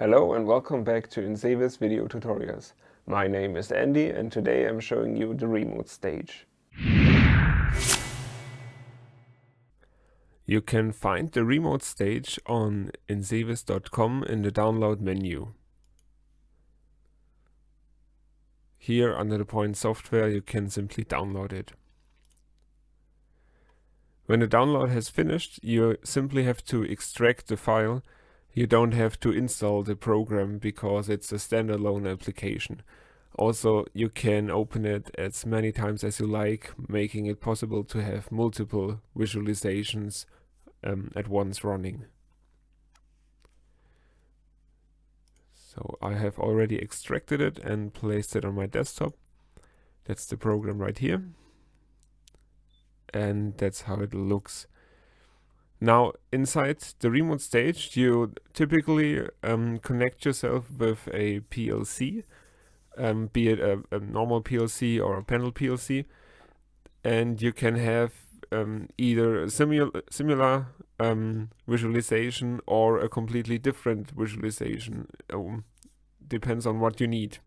Hello and welcome back to INSEVIS Video-Tutorials. My name is Andy and today I'm showing you the remote stage. You can find the remote stage on INSEVIS.com in the download menu. Here under the point software you can simply download it. When the download has finished, you simply have to extract the file. You don't have to install the program because it's a standalone application. Also, you can open it as many times as you like, making it possible to have multiple visualizations at once running. So I have already extracted it and placed it on my desktop. That's the program right here. And that's how it looks. Now, inside the remote stage, you typically connect yourself with a PLC, be it a normal PLC or a panel PLC, and you can have either a similar visualization or a completely different visualization. Depends on what you need.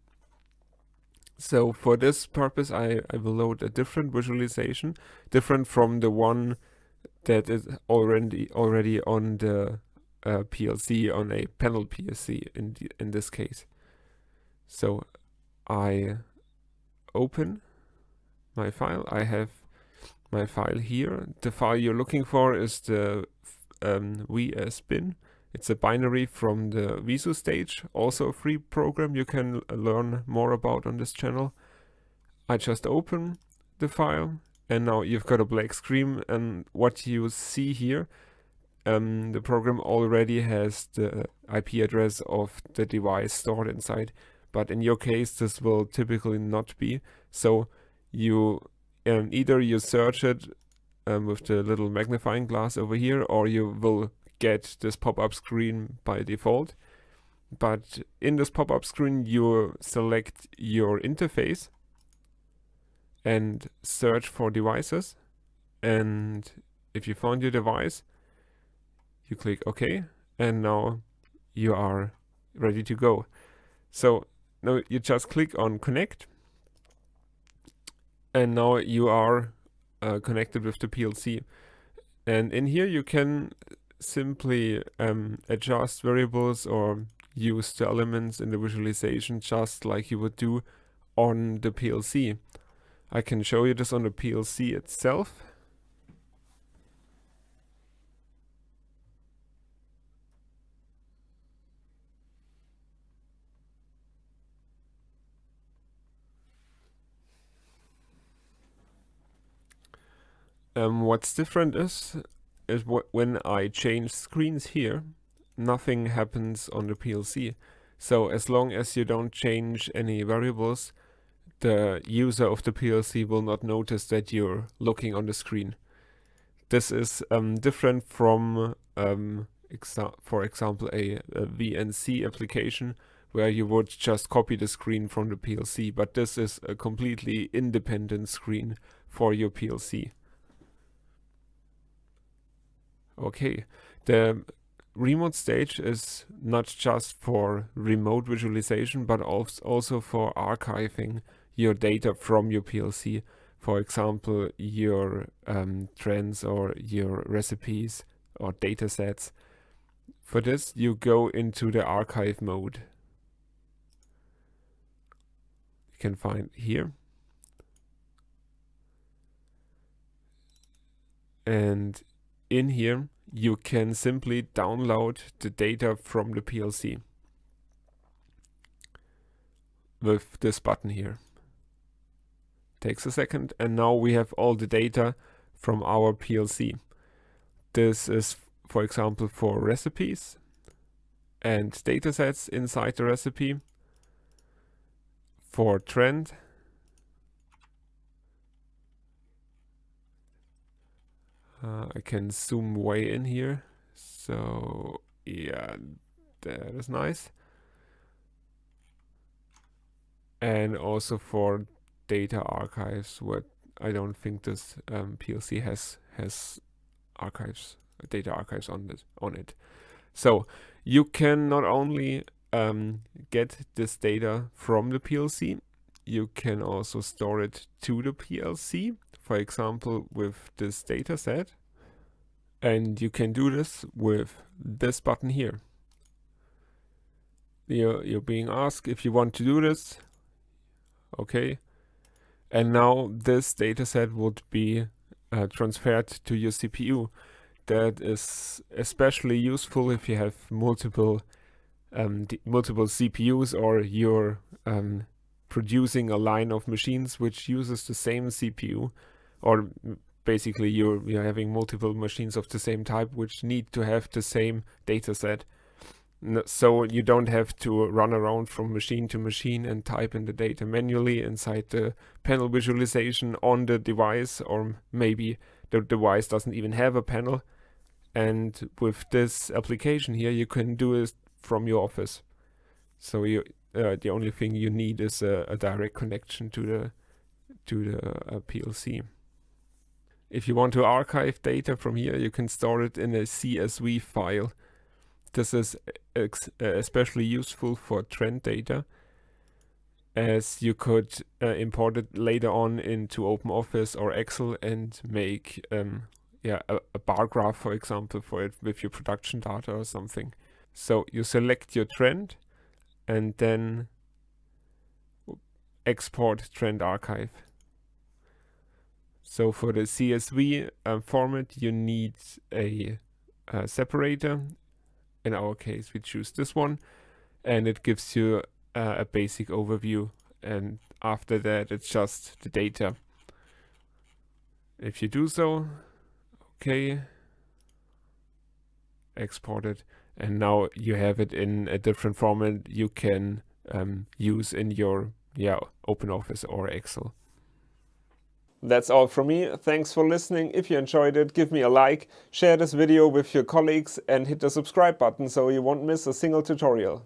So for this purpose, I will load a different visualization, different from the one that is already on the PLC, on a panel PLC in this case. So I open my file. I have my file here. The file you're looking for is the VS-bin. It's a binary from the Visu stage, also a free program you can learn more about on this channel. I just open the file. And now you've got a black screen, and what you see here, the program already has the IP address of the device stored inside, but in your case this will typically not be. So you either you search it with the little magnifying glass over here, or you will get this pop-up screen by default. But in this pop-up screen you select your interface and search for devices, and if you found your device you click OK, and now you are ready to go. So now you just click on connect, and now you are connected with the PLC, and in here you can simply adjust variables or use the elements in the visualization just like you would do on the PLC. I can show you this on the PLC itself. What's different is when I change screens here, nothing happens on the PLC. So as long as you don't change any variables, the user of the PLC will not notice that you're looking on the screen. This is different from, for example, a VNC application where you would just copy the screen from the PLC, but this is a completely independent screen for your PLC. Okay, the remote stage is not just for remote visualization, but also for archiving your data from your PLC, for example your trends or your recipes or data sets. For this you go into the archive mode. You can find here, and in here you can simply download the data from the PLC with this button here. Takes a second, and now we have all the data from our PLC. This is, for example, for recipes and datasets inside the recipe, for trend, I can zoom way in here, so yeah, that is nice. And also for data archives, what I don't think this PLC has archives, data archives on it. So you can not only get this data from the PLC. You can also store it to the PLC, for example, with this data set. And you can do this with this button here. You're being asked if you want to do this. Okay. And now this data set would be transferred to your CPU. That is especially useful if you have multiple CPUs, or you're producing a line of machines which uses the same CPU, or basically you're having multiple machines of the same type which need to have the same data set. So you don't have to run around from machine to machine and type in the data manually inside the panel visualization on the device, or maybe the device doesn't even have a panel. And with this application here, you can do it from your office. So the only thing you need is a direct connection to the PLC. If you want to archive data from here, you can store it in a CSV file. This is especially useful for trend data, as you could import it later on into OpenOffice or Excel and make a bar graph, for example, for it with your production data or something. So you select your trend and then export trend archive. So for the CSV format, you need a separator. In our case, we choose this one, and it gives you a basic overview, and after that it's just the data. If you do so, okay, export it, and now you have it in a different format you can use in your OpenOffice or Excel. That's all from me. Thanks for listening. If you enjoyed it, give me a like, share this video with your colleagues, and hit the subscribe button so you won't miss a single tutorial.